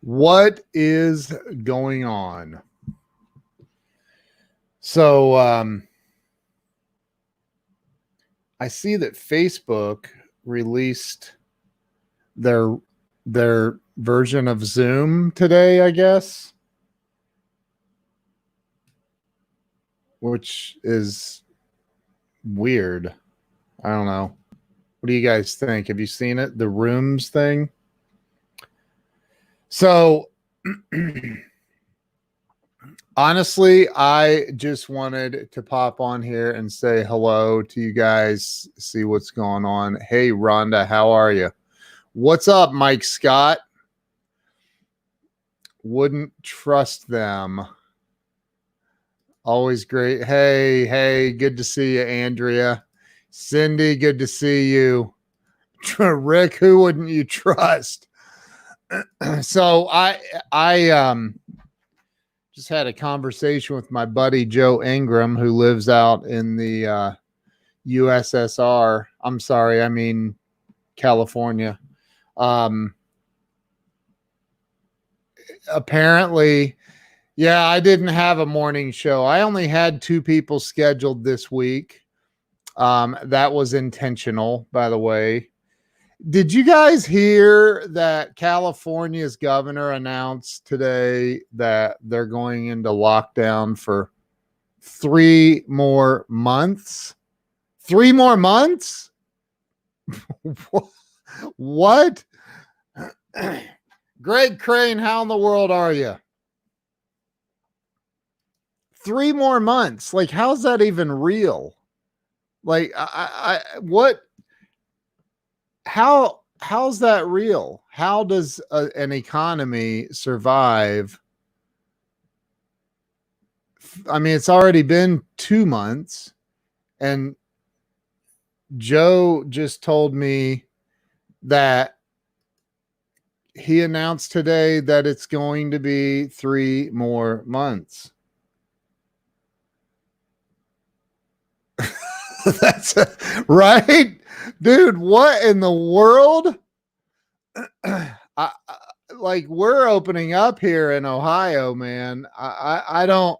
What is going on? So I see that Facebook released their their version of Zoom today, I guess, which is weird. I don't know. What do you guys think? Have you seen it? The Rooms thing? So honestly, I just wanted to pop on here and say hello to you guys, see what's going on. Hey, Rhonda, how are you? What's up, Mike Scott? Wouldn't trust them. Always great. Hey, good to see you, Andrea. Cindy, good to see you. Rick, who wouldn't you trust? So I just had a conversation with my buddy Joe Ingram, who lives out in the USSR. I'm sorry, I mean California. Apparently, yeah, I didn't have a morning show. I only had 2 people scheduled this week. That was intentional, by the way. Did you guys hear that California's governor announced today that they're going into lockdown for 3 more months? 3 more months? What? Greg Crane, how in the world are you? 3 more months. Like, how's that even real? Like, what? How's that real? How does an economy survive? I mean, it's already been 2 months, and Joe just told me that he announced today that it's going to be 3 more months. That's right, dude. What in the world? Like, we're opening up here in Ohio, man. I don't.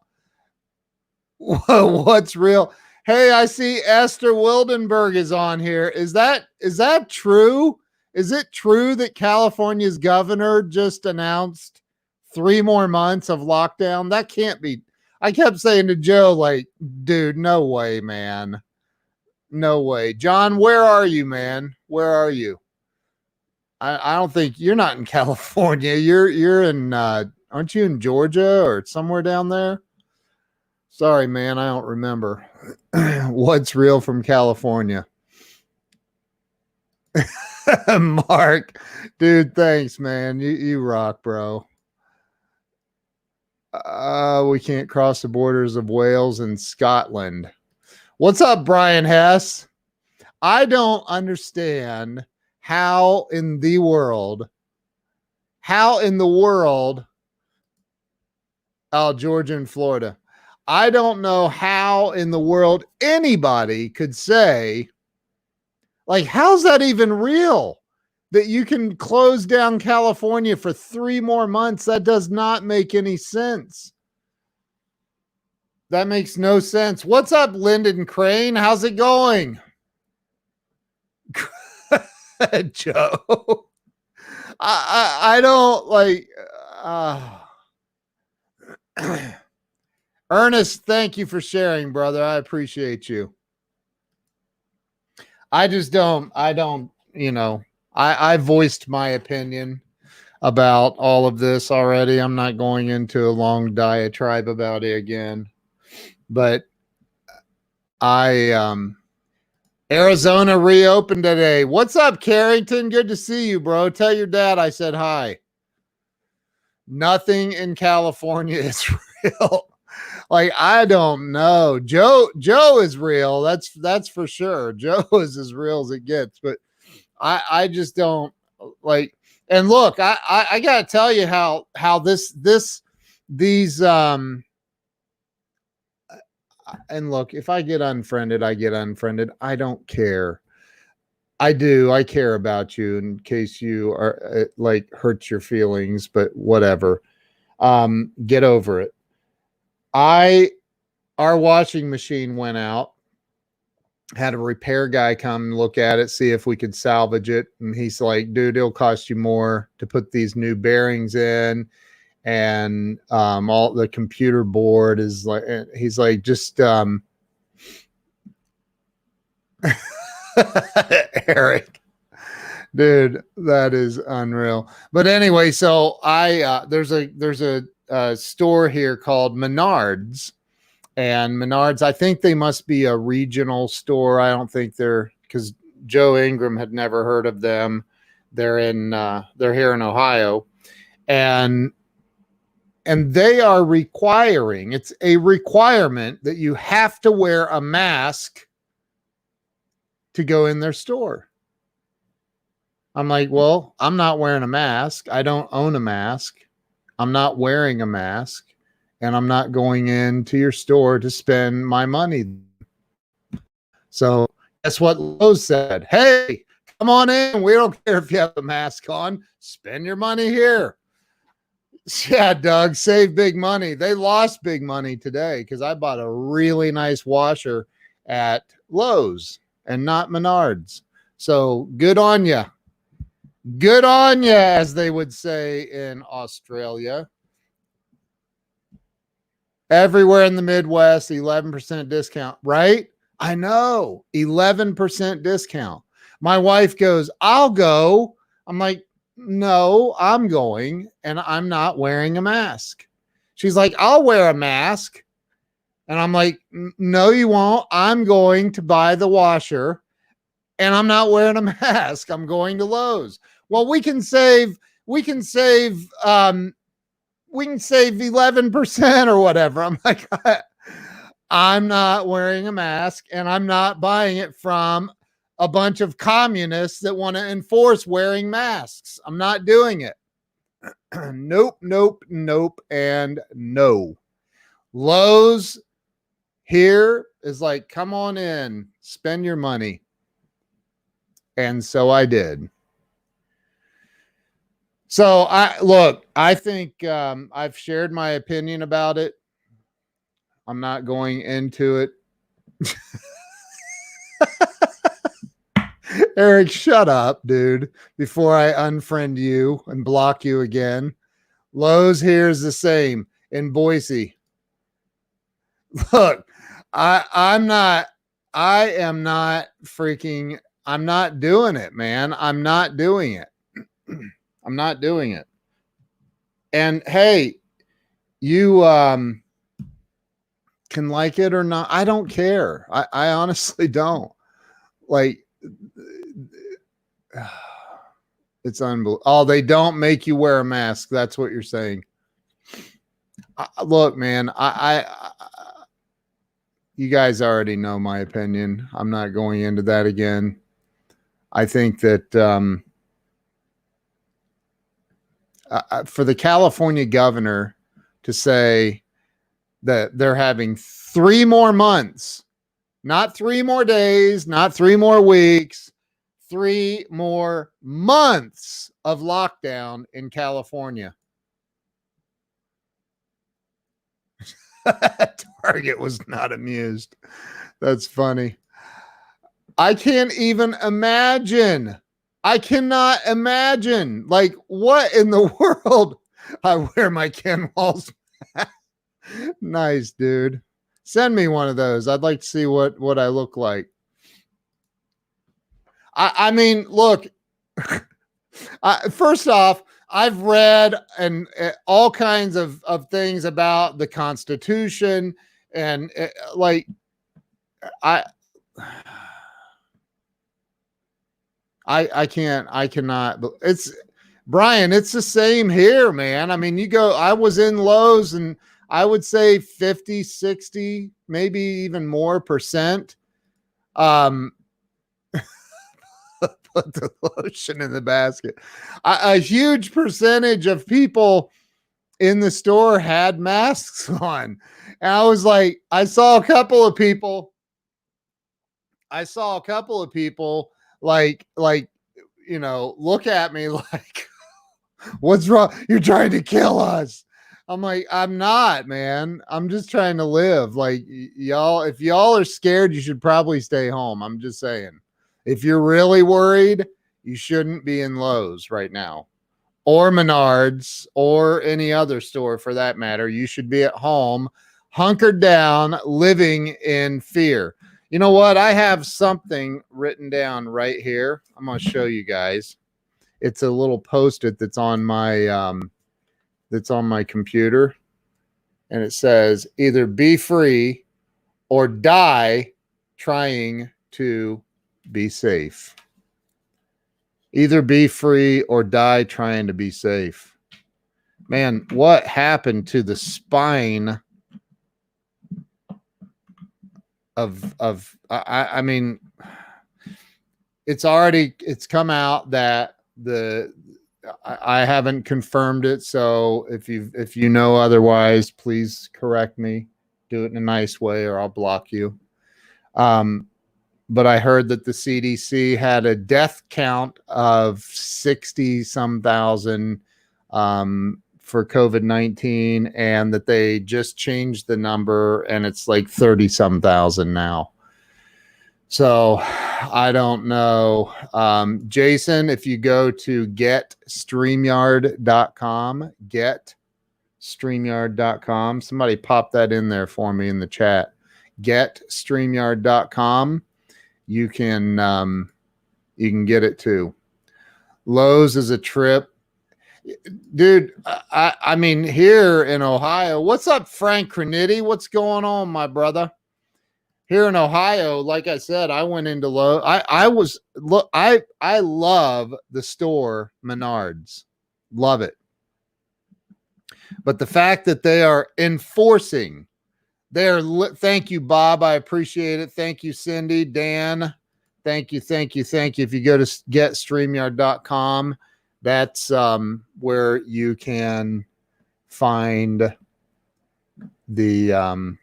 What's real? Hey, I see Esther Wildenberg is on here. Is that true? Is it true that California's governor just announced 3 more months of lockdown? That can't be. I kept saying to Joe, like, dude, no way, man. No way. John, where are you, man? Where are you? I don't think you're not in California. You're in aren't you in Georgia or somewhere down there? Sorry, man, I don't remember. What's real from California? Mark, dude, thanks, man. You rock, bro. We can't cross the borders of Wales and Scotland. What's up, Brian Hess? I don't understand how in the world, oh, Georgia and Florida. I don't know how in the world anybody could say, like, how's that even real? That you can close down California for 3 more months? That does not make any sense. That makes no sense. What's up, Lyndon Crane? How's it going? Joe. I don't like Ernest, thank you for sharing, brother. I appreciate you. I voiced my opinion about all of this already. I'm not going into a long diatribe about it again. But Arizona reopened today. What's up, Carrington? Good to see you, bro. Tell your dad I said hi. Nothing in California is real. Like, I don't know. Joe is real. That's for sure. Joe is as real as it gets. But I just don't like. And look, I gotta tell you how these and look, if I get unfriended, I get unfriended. I don't care. I do. I care about you in case you are like hurts your feelings, but whatever. Get over it. I Our washing machine went out. Had a repair guy come look at it, see if we could salvage it. And he's like, dude, it'll cost you more to put these new bearings in. And all the computer board is like, he's like, just Eric, dude, that is unreal. But anyway, so there's a store here called Menards. And Menards, I think they must be a regional store. I don't think because Joe Ingram had never heard of them. They're here in Ohio, and they are requiring, it's a requirement that you have to wear a mask to go in their store. I'm like, well, I'm not wearing a mask. I don't own a mask. I'm not wearing a mask. And I'm not going into your store to spend my money. So guess what Lowe's said? Hey, come on in. We don't care if you have a mask on. Spend your money here. Yeah, Doug, save big money. They lost big money today because I bought a really nice washer at Lowe's and not Menards. So good on you. Good on you, as they would say in Australia. Everywhere in the Midwest, 11% discount, right? I know, 11% discount. My wife goes, I'll go. I'm like, no, I'm going, and I'm not wearing a mask. She's like, I'll wear a mask. And I'm like, no, you won't. I'm going to buy the washer, and I'm not wearing a mask. I'm going to Lowe's. Well, we can save 11% or whatever. I'm like, I'm not wearing a mask, and I'm not buying it from a bunch of communists that want to enforce wearing masks. I'm not doing it. Nope, and no. Lowe's here is like, come on in, spend your money. And so I did. So I think I've shared my opinion about it. I'm not going into it. Eric, shut up, dude, before I unfriend you and block you again. Lowe's here is the same in Boise. Look, I'm not doing it, man. I'm not doing it. I'm not doing it. And hey, you can like it or not. I don't care. I honestly don't. Like, it's unbelievable. Oh, they don't make you wear a mask. That's what you're saying. Look, man, you guys already know my opinion. I'm not going into that again. I think that for the California governor to say that they're having 3 more months, not 3 more days, not 3 more weeks, 3 more months of lockdown in California. Target was not amused. That's funny. I can't even imagine. I cannot imagine. Like, what in the world? I wear my Ken Walls. Nice, dude. Send me one of those. I'd like to see what I look like. I mean, look, first off, I've read and all kinds of things about the Constitution, and like I cannot. It's Brian. It's the same here, man. I mean, I was in Lowe's, and I would say 50, 60, maybe even more percent. Put the lotion in the basket. A huge percentage of people in the store had masks on. And I was like, I saw a couple of people like, look at me like, what's wrong? You're trying to kill us. I'm like, I'm not, man. I'm just trying to live. Like, y'all, if y'all are scared, you should probably stay home. I'm just saying. If you're really worried, you shouldn't be in Lowe's right now, or Menards, or any other store for that matter. You should be at home, hunkered down, living in fear. You know what? I have something written down right here. I'm going to show you guys. It's a little post-it that's on my computer, and it says, either be free or die trying to be safe. Either be free or die trying to be safe. Man, what happened to the spine I mean, it's come out that I haven't confirmed it, so if you know otherwise, please correct me. Do it in a nice way, or I'll block you. But I heard that the CDC had a death count of 60 some thousand for COVID-19, and that they just changed the number, and it's like 30 some thousand now. So I don't know. Jason, if you go to getstreamyard.com, somebody pop that in there for me in the chat. Getstreamyard.com. You can get it too. Lowe's is a trip. Dude, I mean, here in Ohio, what's up, Frank Cranitti? What's going on, my brother? Here in Ohio, like I said, I went into Lowe's. I love the store Menards. Love it. But the fact that they are enforcing, thank you, Bob. I appreciate it. Thank you, Cindy, Dan. Thank you. If you go to getstreamyard.com, that's where you can find the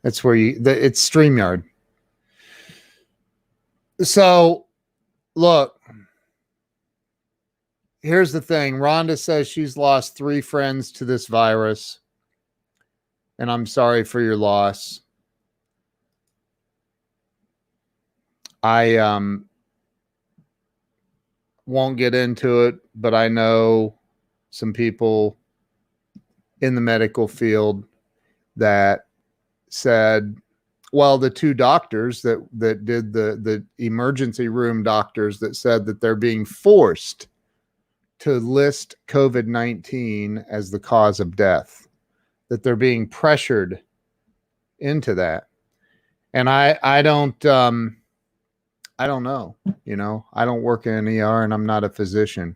that's where it's StreamYard. So look, here's the thing. Rhonda says she's lost 3 friends to this virus, and I'm sorry for your loss. I won't get into it, but I know some people in the medical field that said, well, the 2 doctors that did the emergency room doctors that said that they're being forced to list COVID-19 as the cause of death, that they're being pressured into that. And I don't know, I don't work in an ER, and I'm not a physician,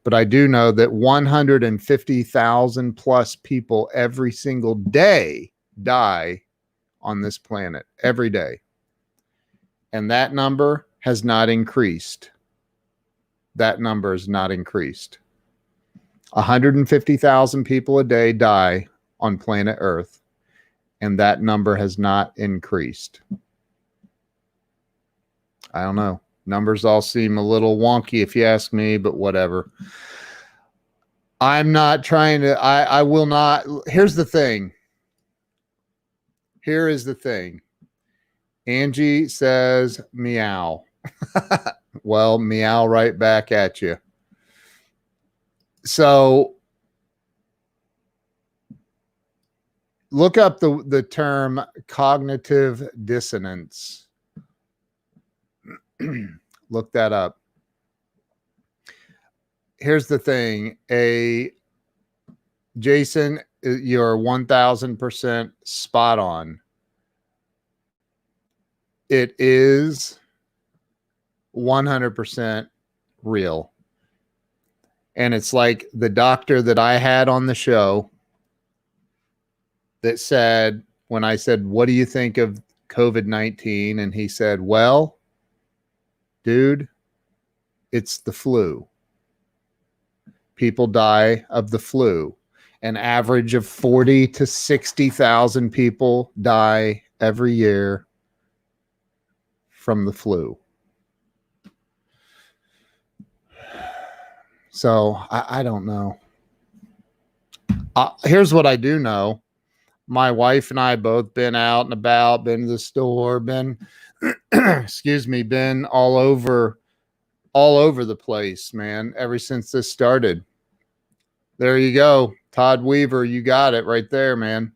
but I do know that 150,000 plus people every single day die on this planet, every day. And that number has not increased. That number is not increased. 150,000 people a day die on planet Earth, and that number has not increased. I don't know. Numbers all seem a little wonky if you ask me, but whatever. I'm not trying to, I will not. Here's the thing. Here is the thing. Angie says, meow. Well, meow right back at you. So look up the term cognitive dissonance. Look that up. Here's the thing. Jason, you're 1000% spot on. It is 100% real. And it's like the doctor that I had on the show that said, when I said, what do you think of COVID-19? And he said, well, dude, it's the flu. People die of the flu. An average of 40 to 60,000 people die every year from the flu. So I don't know. Here's what I do know. My wife and I both been out and about, been to the store, been, excuse me, been all over the place, man, ever since this started. There you go. Todd Weaver, you got it right there, man.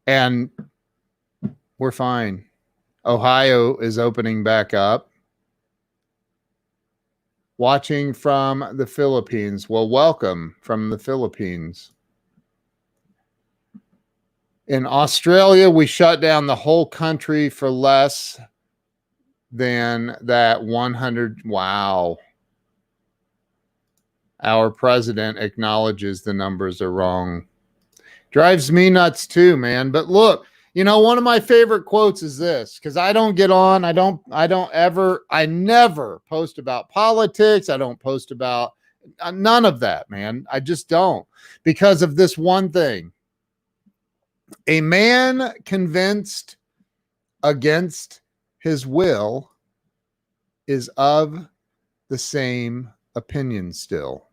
And we're fine. Ohio is opening back up. Watching from the Philippines. Well, welcome from the Philippines. In Australia, we shut down the whole country for less than that 100. Wow. Our president acknowledges the numbers are wrong. Drives me nuts too, man. But look, you know, one of my favorite quotes is this, because I don't get on. I never post about politics. I don't post about none of that, man. I just don't, because of this one thing. A man convinced against his will is of the same opinion still.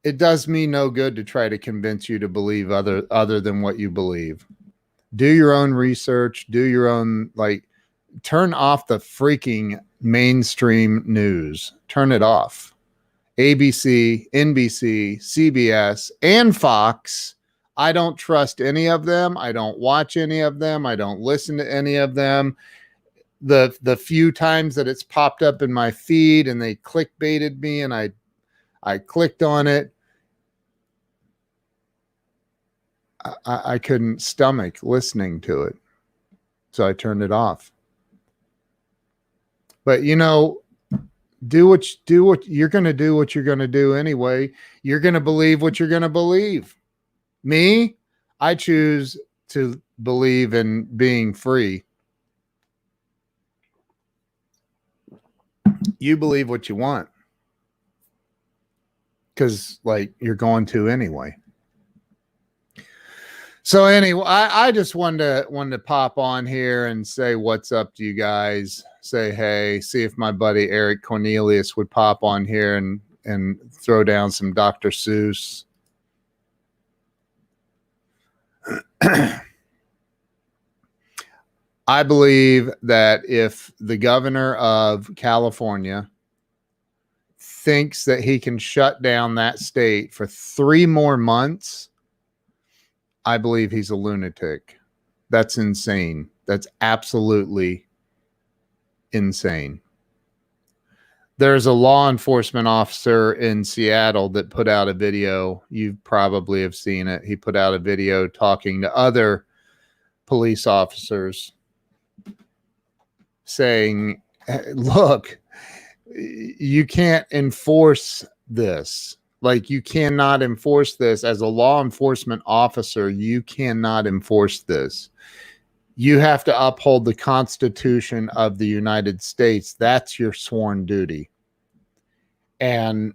It does me no good to try to convince you to believe other than what you believe. Do your own research, do your own, turn off the freaking mainstream news. Turn it off. ABC, NBC, CBS, and Fox. I don't trust any of them. I don't watch any of them. I don't listen to any of them. The few times that it's popped up in my feed and they clickbaited me and I clicked on it, I couldn't stomach listening to it. So I turned it off. But, you know, do what you're going to do, what you're going to do anyway. You're going to believe what you're going to believe. Me, I choose to believe in being free. You believe what you want, because you're going to anyway. So anyway, I just wanted to pop on here and say what's up to you guys. Say hey, see if my buddy Eric Cornelius would pop on here and throw down some Dr. Seuss. I believe that if the governor of California thinks that he can shut down that state for 3 more months, I believe he's a lunatic. That's insane. That's absolutely insane. There's a law enforcement officer in Seattle that put out a video. You probably have seen it. He put out a video talking to other police officers saying, look, you can't enforce this. You cannot enforce this as a law enforcement officer. You cannot enforce this. You have to uphold the Constitution of the United States. That's your sworn duty. And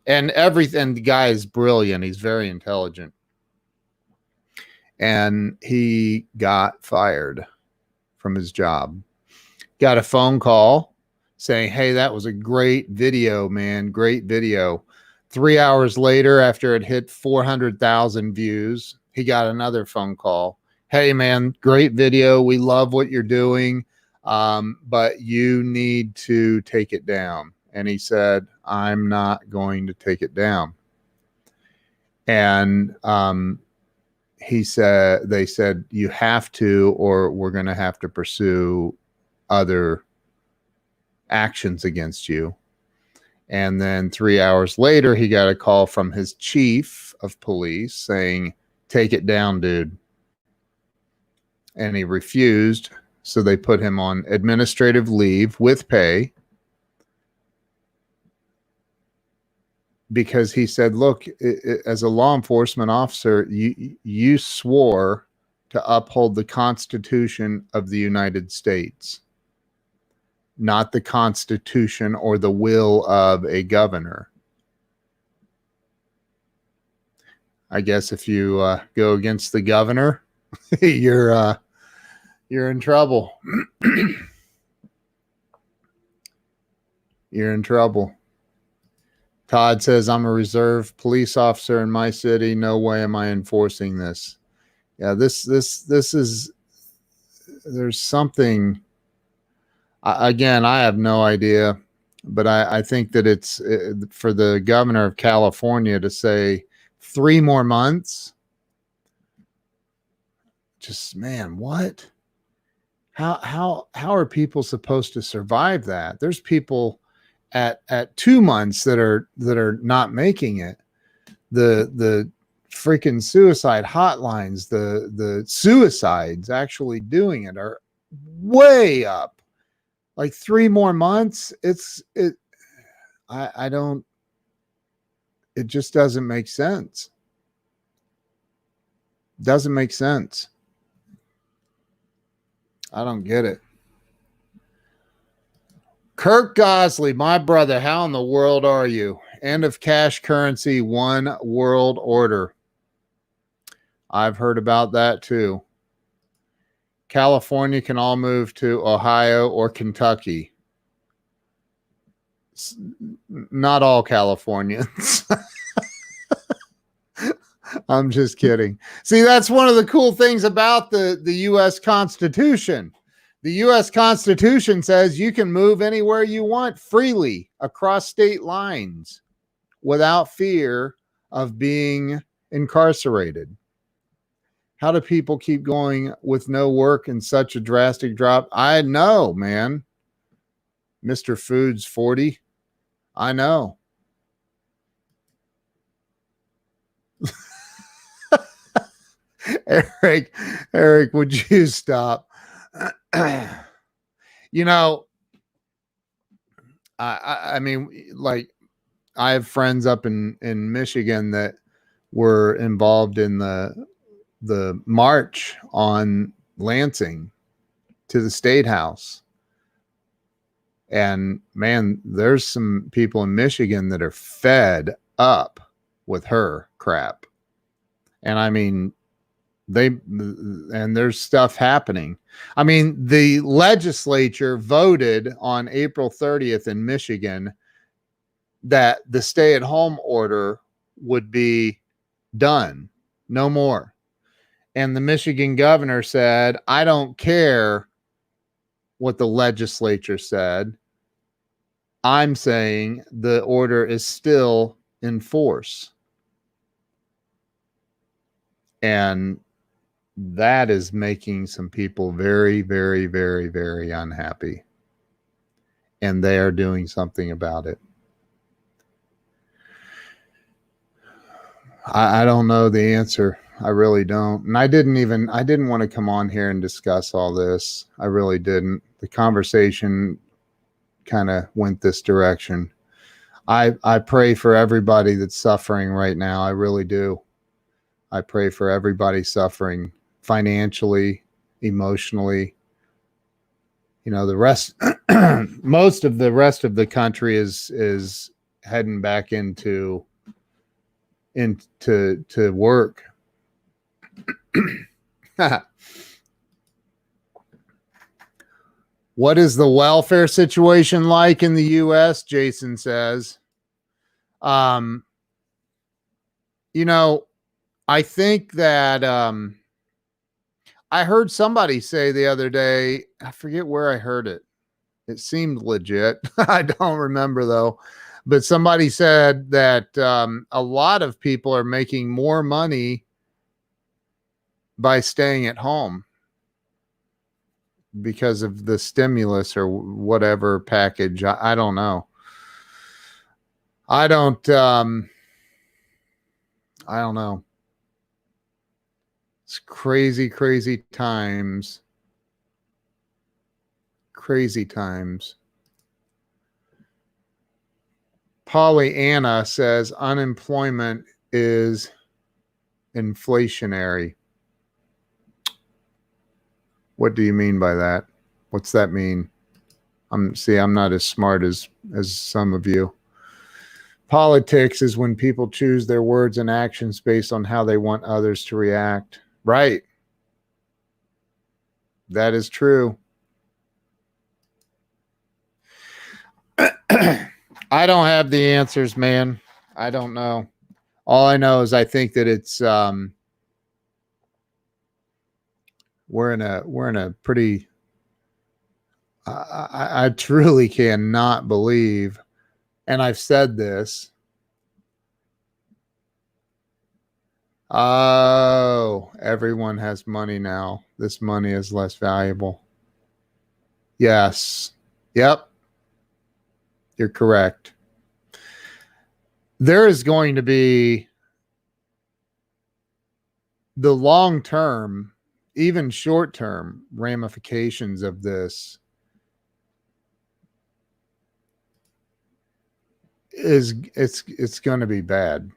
everything. The guy is brilliant. He's very intelligent. And he got fired from his job. Got a phone call saying, hey, that was a great video, man. Great video. 3 hours later, after it hit 400,000 views, he got another phone call. Hey, man, great video. We love what you're doing, but you need to take it down. And he said, I'm not going to take it down. And they said, you have to, or we're going to have to pursue other actions against you. And then 3 hours later, he got a call from his chief of police saying, take it down, dude. And he refused. So they put him on administrative leave with pay because he said, look, as a law enforcement officer, you swore to uphold the Constitution of the United States, not the Constitution or the will of a governor. I guess if you go against the governor, you're You're in trouble. You're in trouble. Todd says, I'm a reserve police officer in my city. No way am I enforcing this. Yeah, this is, there's something, again, I have no idea, but I think that it's for the governor of California to say 3 more months. Just, man, what? How are people supposed to survive that? There's people at 2 months that are not making it. The freaking suicide hotlines, the suicides actually doing it are way up. Like 3 more months, I don't, it just doesn't make sense. Doesn't make sense. I don't get it. Kirk Gosley, my brother, how in the world are you? End of cash currency, one world order. I've heard about that too. California can all move to Ohio or Kentucky. Not all Californians. I'm just kidding. See, that's one of the cool things about the U.S. Constitution. The U.S. Constitution says you can move anywhere you want freely across state lines without fear of being incarcerated. How do people keep going with no work and such a drastic drop? I know, man. Mr. Foods 40. I know. Eric, would you stop? You know, I mean, like, I have friends up in Michigan that were involved in the march on Lansing to the State House. And man, there's some people in Michigan that are fed up with her crap. And I mean, there's stuff happening. I mean, the legislature voted on April 30th in Michigan that the stay-at-home order would be done, no more. And the Michigan governor said, I don't care what the legislature said. I'm saying the order is still in force. And that is making some people very, very, very, very unhappy. And they are doing something about it. I don't know the answer. I really don't. And I didn't want to come on here and discuss all this. I really didn't. The conversation kind of went this direction. I pray for everybody that's suffering right now. I really do. I pray for everybody suffering financially, emotionally. You know, the rest, most of the rest of the country is heading back into work. What is the welfare situation like in the U.S.? Jason says. You know, I think that I heard somebody say the other day, I forget where I heard it. It seemed legit. I don't remember though. But somebody said that a lot of people are making more money by staying at home because of the stimulus or whatever package. I don't know. I don't know. It's crazy, crazy times. Crazy times. Pollyanna says unemployment is inflationary. What do you mean by that? What's that mean? I'm not as smart as some of you. Politics is when people choose their words and actions based on how they want others to react. Right. That is true. I don't have the answers, man. I don't know. All I know is I think that it's we're in a pretty I truly cannot believe, and I've said this. Oh, everyone has money now. This money is less valuable. Yes. Yep. You're correct. There is going to be the long term, even short term ramifications of this is it's going to be bad.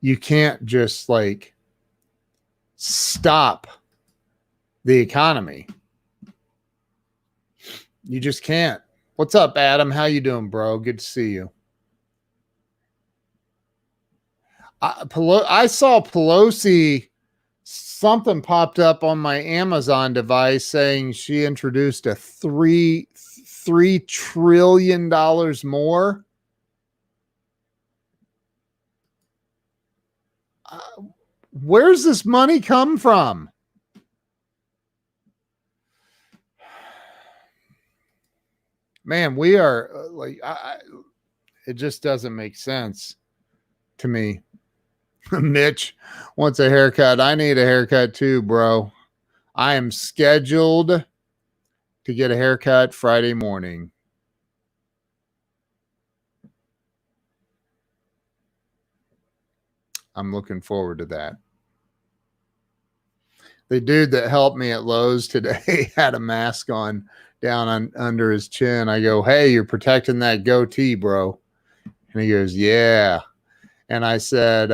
You can't just like stop the economy. You just can't. What's up, Adam? How you doing, bro? Good to see you. I saw Pelosi, something popped up on my Amazon device saying she introduced a $3 trillion more. Where's this money come from? Man, we are like, it just doesn't make sense to me. Mitch wants a haircut. I need a haircut too, bro. I am scheduled to get a haircut Friday morning. I'm looking forward to that. The dude that helped me at Lowe's today had a mask on down under his chin. I go, hey, you're protecting that goatee, bro. And he goes, yeah. And I said,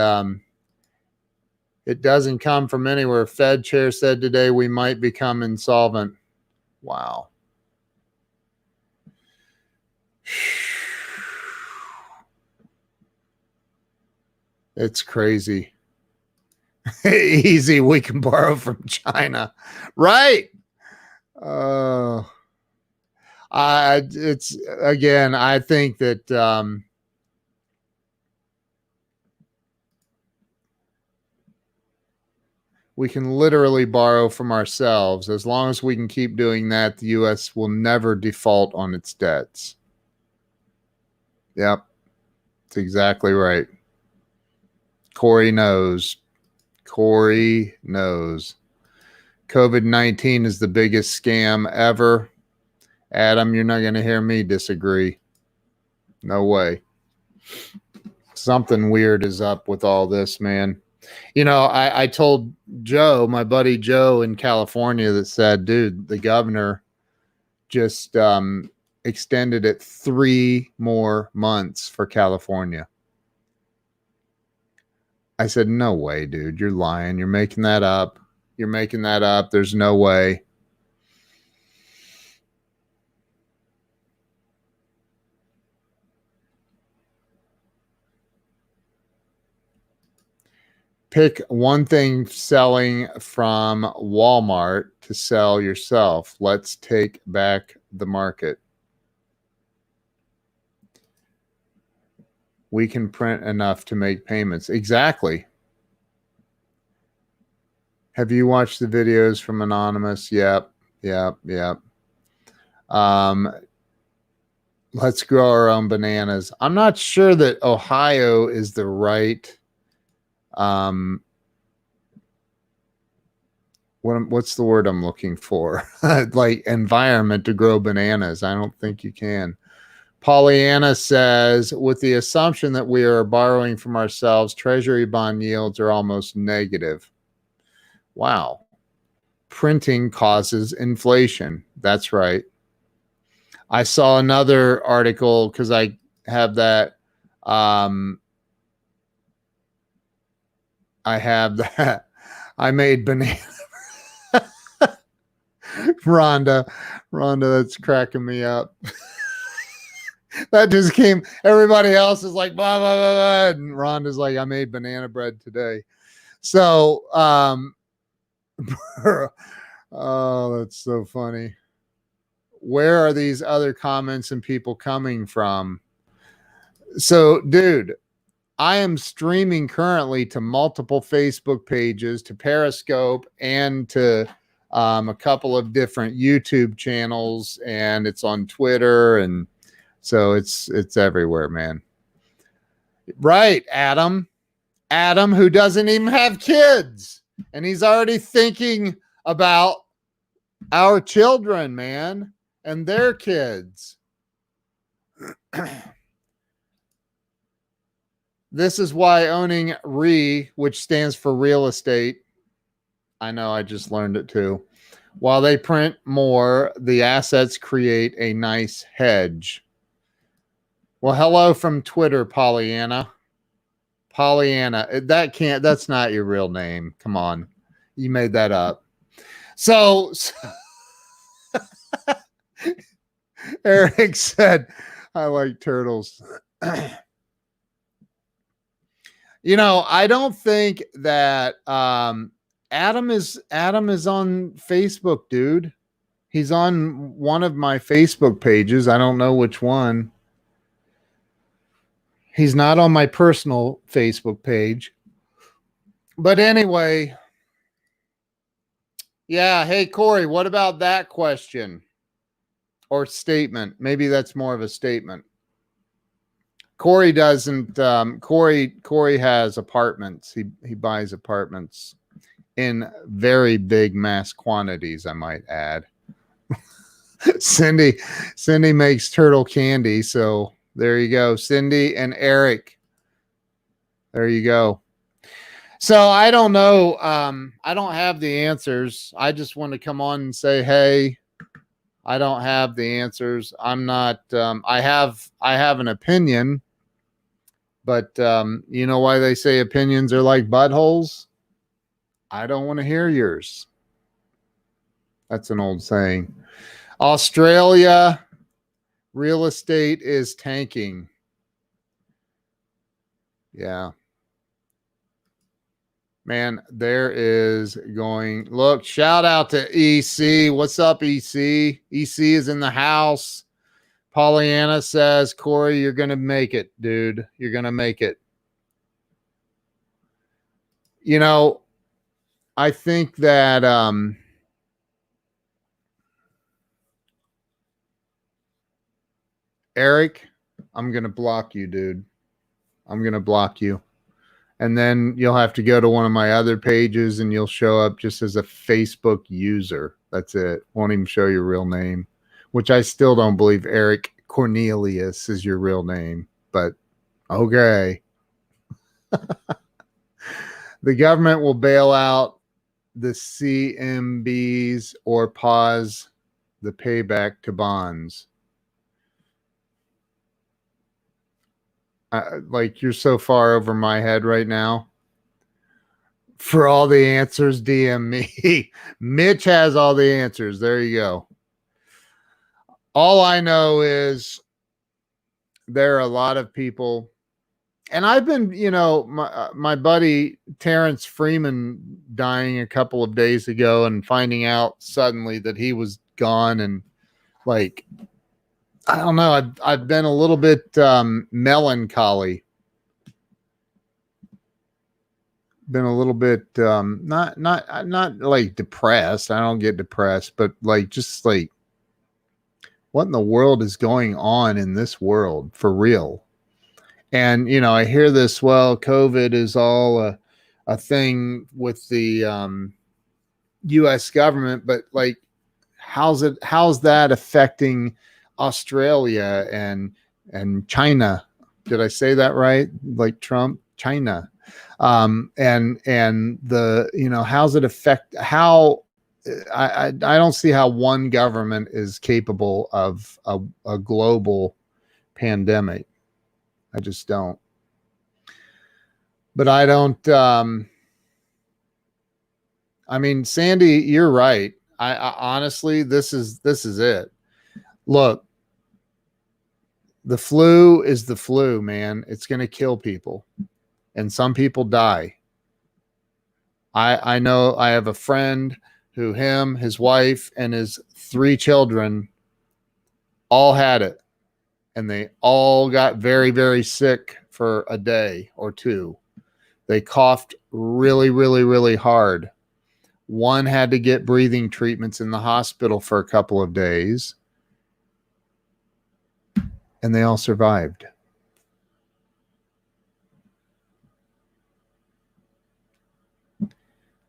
it doesn't come from anywhere. Fed chair said today we might become insolvent. Wow. It's crazy. Easy, we can borrow from China. Right. It's again, I think that we can literally borrow from ourselves. As long as we can keep doing that, the U.S. will never default on its debts. Yep. That's exactly right. Corey knows. Corey knows. COVID-19 is the biggest scam ever. Adam, you're not going to hear me disagree. No way. Something weird is up with all this, man. You know, I told Joe, my buddy Joe in California, that said, dude, the governor just extended it 3 more months for California. I said, no way, dude. You're lying. You're making that up. You're making that up. There's no way. Pick one thing selling from Walmart to sell yourself. Let's take back the market. We can print enough to make payments. Exactly. Have you watched the videos from Anonymous? Yep. Let's grow our own bananas. I'm not sure that Ohio is the right what's the word I'm looking for? Like environment to grow bananas. I don't think you can. Pollyanna says, with the assumption that we are borrowing from ourselves, treasury bond yields are almost negative. Wow. Printing causes inflation. That's right. I saw another article because I have that. I have that. I made banana. Rhonda, that's cracking me up. That just came. Everybody else is like, blah, blah, blah, blah. And Rhonda's like, I made banana bread today. So, Oh, that's so funny. Where are these other comments and people coming from? So, dude, I am streaming currently to multiple Facebook pages, to Periscope, and to a couple of different YouTube channels, and it's on Twitter, and so it's everywhere, man. Right, Adam. Adam, who doesn't even have kids, and he's already thinking about our children, man, and their kids. This is why owning RE, which stands for real estate, I know I just learned it too. While they print more, the assets create a nice hedge. Well, hello from Twitter, Pollyanna. Pollyanna, that's not your real name. Come on. You made that up. So Eric said, I like turtles. You know, I don't think that Adam is on Facebook, dude. He's on one of my Facebook pages. I don't know which one. He's not on my personal Facebook page. But anyway, yeah. Hey, Corey, what about that question or statement? Maybe that's more of a statement. Corey doesn't. Corey has apartments. He buys apartments in very big mass quantities, I might add. Cindy makes turtle candy, so there you go. Cindy and Eric. There you go. So I don't know. I don't have the answers. I just want to come on and say, hey, I don't have the answers. I'm not. I have an opinion, but you know why they say opinions are like buttholes? I don't want to hear yours. That's an old saying. Australia, real estate is tanking. Yeah. Man, there is going. Look, shout out to EC. What's up, EC? EC is in the house. Pollyanna says, Corey, you're going to make it, dude. You're going to make it. You know, I think that Eric, I'm going to block you, dude. I'm going to block you. And then you'll have to go to one of my other pages and you'll show up just as a Facebook user. That's it. Won't even show your real name, which I still don't believe Eric Cornelius is your real name, but okay. The government will bail out the CMBs or pause the payback to bonds. Like you're so far over my head right now. For all the answers, DM me. Mitch has all the answers. There you go. All I know is there are a lot of people, and I've been, you know, my buddy Terrence Freeman dying a couple of days ago and finding out suddenly that he was gone, and like, I don't know. I've been a little bit melancholy. Been a little bit not like depressed. I don't get depressed, but like just like what in the world is going on in this world for real? And you know, I hear this. Well, COVID is all a thing with the U.S. government, but like, how's that affecting Australia and China? Did I say that right? Like Trump, China, and the, you know, how's it affect? How I don't see how one government is capable of a global pandemic. I just don't. But I don't. I mean, Sandy, you're right. I honestly, this is it. Look, the flu is the flu, man. It's going to kill people, and some people die. I know I have a friend who him, his wife, and his 3 children all had it. And they all got very, very sick for a day or two. They coughed really, really, really hard. One had to get breathing treatments in the hospital for a couple of days. And they all survived.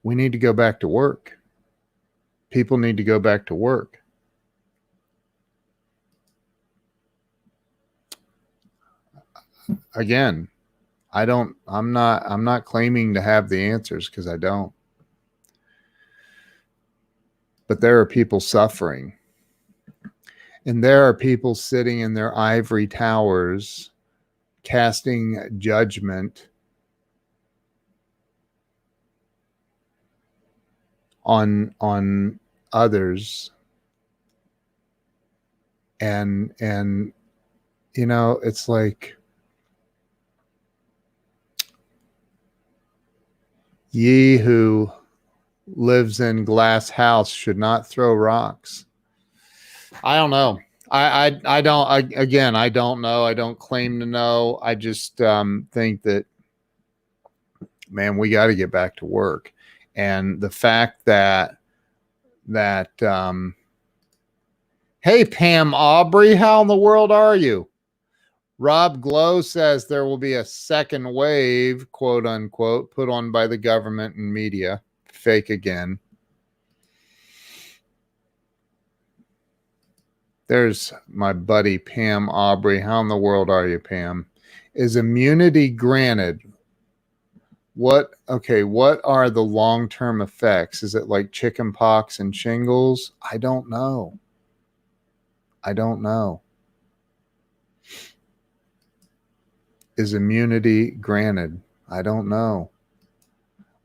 We need to go back to work. People need to go back to work. Again, I'm not claiming to have the answers, because I don't. But there are people suffering. And there are people sitting in their ivory towers casting judgment on others. And you know, it's like, ye who lives in glass house should not throw rocks. I don't know. I don't know. I don't claim to know. I just think that, man, we got to get back to work. And the fact that hey, Pam Aubrey, how in the world are you? Rob Glow says there will be a second wave, quote unquote, put on by the government and media. Fake again. There's my buddy Pam Aubrey. How in the world are you, Pam? Is immunity granted? What are the long-term effects? Is it like chicken pox and shingles? I don't know. Is immunity granted? I don't know.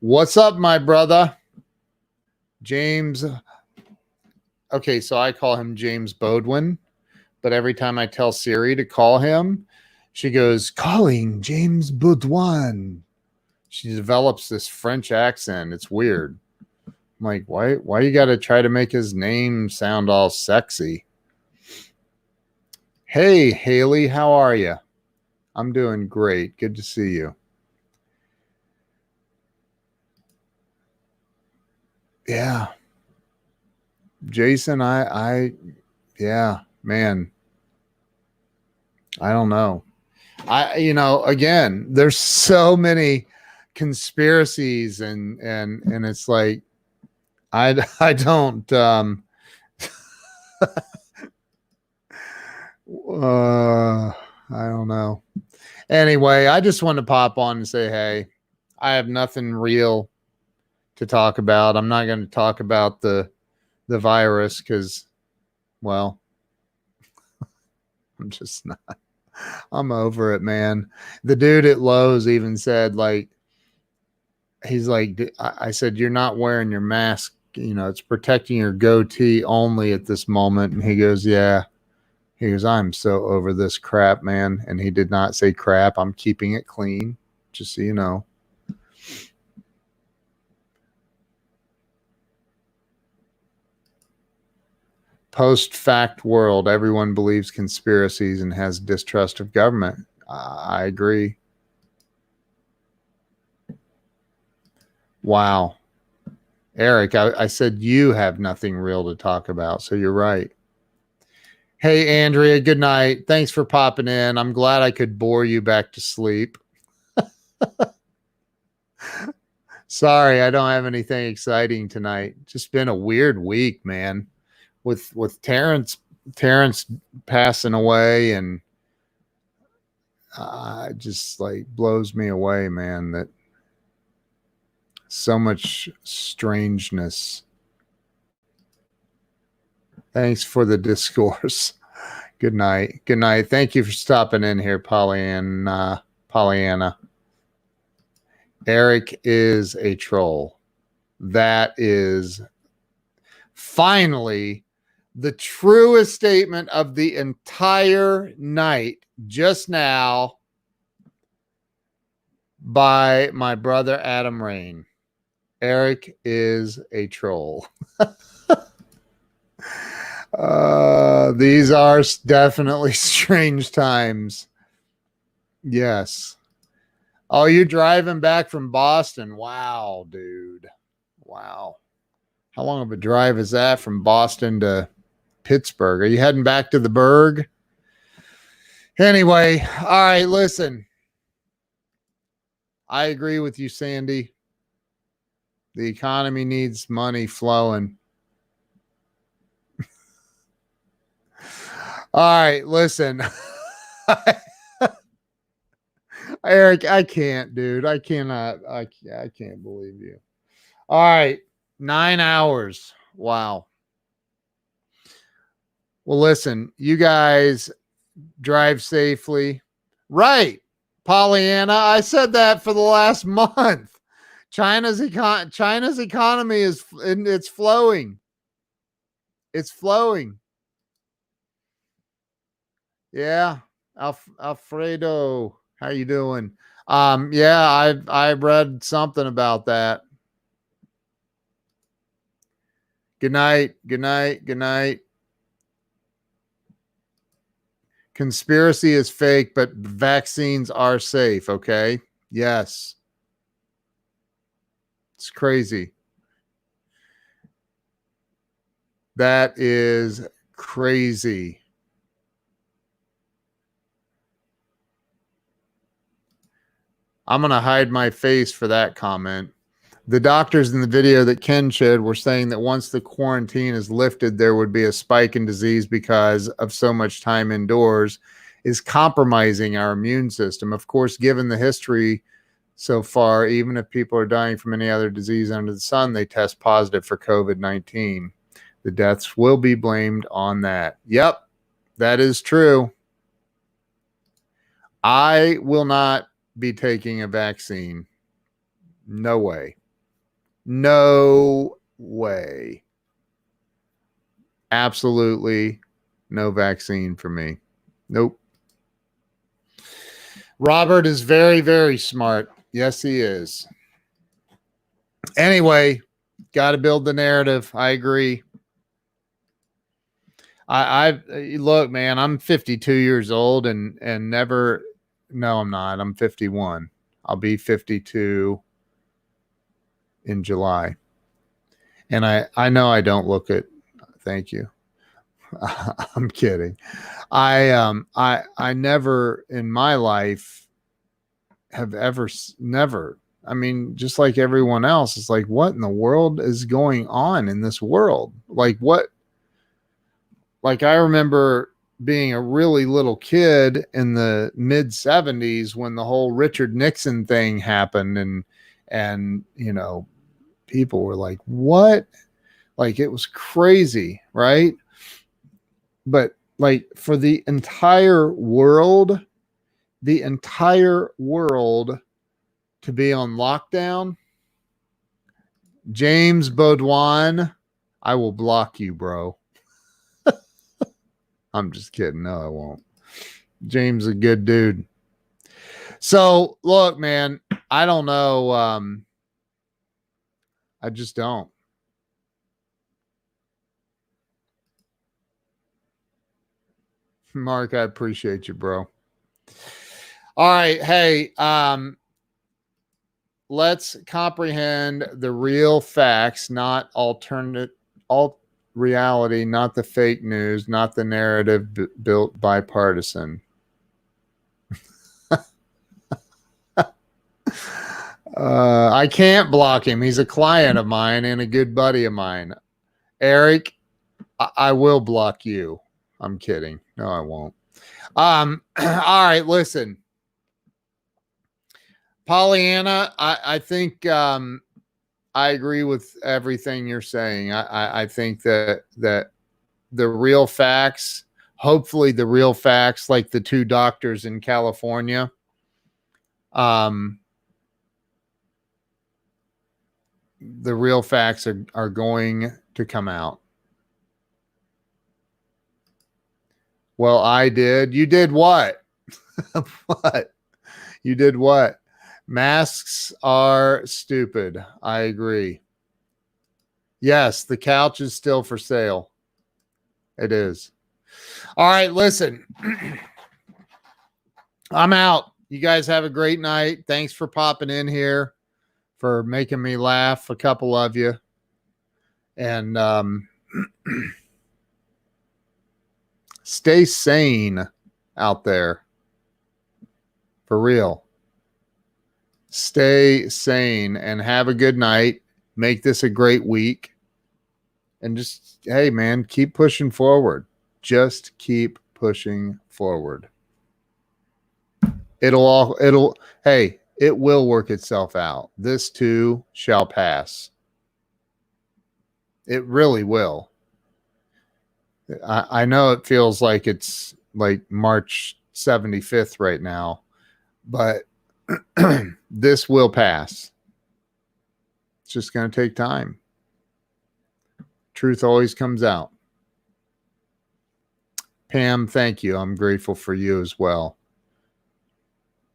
What's up, my brother? James. Okay, so I call him James Bodwin, but every time I tell Siri to call him, she goes, calling James Bodwin. She develops this French accent. It's weird. I'm like, why you got to try to make his name sound all sexy? Hey, Haley, how are you? I'm doing great. Good to see you. Yeah. Jason, yeah, man. I don't know. Again, there's so many conspiracies and it's like, I don't, I don't know. Anyway, I just want to pop on and say, hey, I have nothing real to talk about. I'm not going to talk about the virus because, well, I'm just not. I'm over it, man. The dude at Lowe's even said, like, he's like, I said, you're not wearing your mask. You know, it's protecting your goatee only at this moment. And he goes, yeah. He goes, I'm so over this crap, man. And he did not say crap. I'm keeping it clean, just so you know. Post-fact world, everyone believes conspiracies and has distrust of government. I agree. Wow. Eric, I said you have nothing real to talk about, so you're right. Hey, Andrea, good night. Thanks for popping in. I'm glad I could bore you back to sleep. Sorry, I don't have anything exciting tonight. Just been a weird week, man. With Terrence passing away, and just like blows me away, man, that so much strangeness. Thanks for the discourse. Good night. Good night. Thank you for stopping in here, Pollyanna. Eric is a troll. That is finally the truest statement of the entire night just now by my brother Adam Rain. Eric is a troll. These are definitely strange times. Yes. Oh, you're driving back from Boston. Wow, dude. Wow. How long of a drive is that from Boston to Pittsburgh? Are you heading back to the Berg? Anyway, all right, listen. I agree with you, Sandy. The economy needs money flowing. All right, listen. Eric, I can't, dude. I cannot. I can't believe you. All right, 9 hours. Wow. Well, listen, you guys drive safely. Right, Pollyanna. I said that for the last month. China's economy is it's flowing. It's flowing. Yeah, Alfredo, how you doing? Yeah, I read something about that. Good night. Good night. Good night. Conspiracy is fake, but vaccines are safe. Okay. Yes. It's crazy. That is crazy. I'm going to hide my face for that comment. The doctors in the video that Ken showed were saying that once the quarantine is lifted, there would be a spike in disease because of so much time indoors is compromising our immune system. Of course, given the history so far, even if people are dying from any other disease under the sun, they test positive for COVID-19. The deaths will be blamed on that. Yep, that is true. I will not be taking a vaccine. No way. No way. Absolutely no vaccine for me. Nope. Robert is very, very smart. Yes, he is. Anyway, got to build the narrative. I agree. I look, man, I'm 52 years old and never, no, I'm not. I'm 51. I'll be 52 in July. And I know I don't look it. Thank you. I'm kidding. I never in my life have ever never. I mean, just like everyone else, it's like, what in the world is going on in this world? Like what? Like I remember being a really little kid in the mid 70s when the whole Richard Nixon thing happened and you know, people were like, what? Like it was crazy, right? But like for the entire world to be on lockdown, James Baudouin, I will block you, bro. I'm just kidding. No, I won't. James is a good dude. So look, man, I don't know. I just don't. Mark, I appreciate you, bro. All right. Hey, let's comprehend the real facts, not reality, not the fake news, not the narrative built by partisan. I can't block him. He's a client of mine and a good buddy of mine. Eric, I will block you. I'm kidding. No, I won't. All right, listen. Pollyanna, I think I agree with everything you're saying. I think that the real facts, hopefully the real facts, like the two doctors in California, the real facts are going to come out. Well, I did. You did what? What? You did what? Masks are stupid. I agree. Yes, the couch is still for sale. It is. All right, listen. I'm out. You guys have a great night. Thanks for popping in here, for making me laugh, a couple of you. And stay sane out there. For real. Stay sane and have a good night. Make this a great week. And just, hey, man, keep pushing forward. Just keep pushing forward. It will work itself out. This too shall pass. It really will. I know it feels like it's like March 75th right now, but this will pass. It's just going to take time. Truth always comes out. Pam, thank you. I'm grateful for you as well.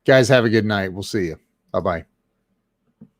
Guys, have a good night. We'll see you. Bye-bye.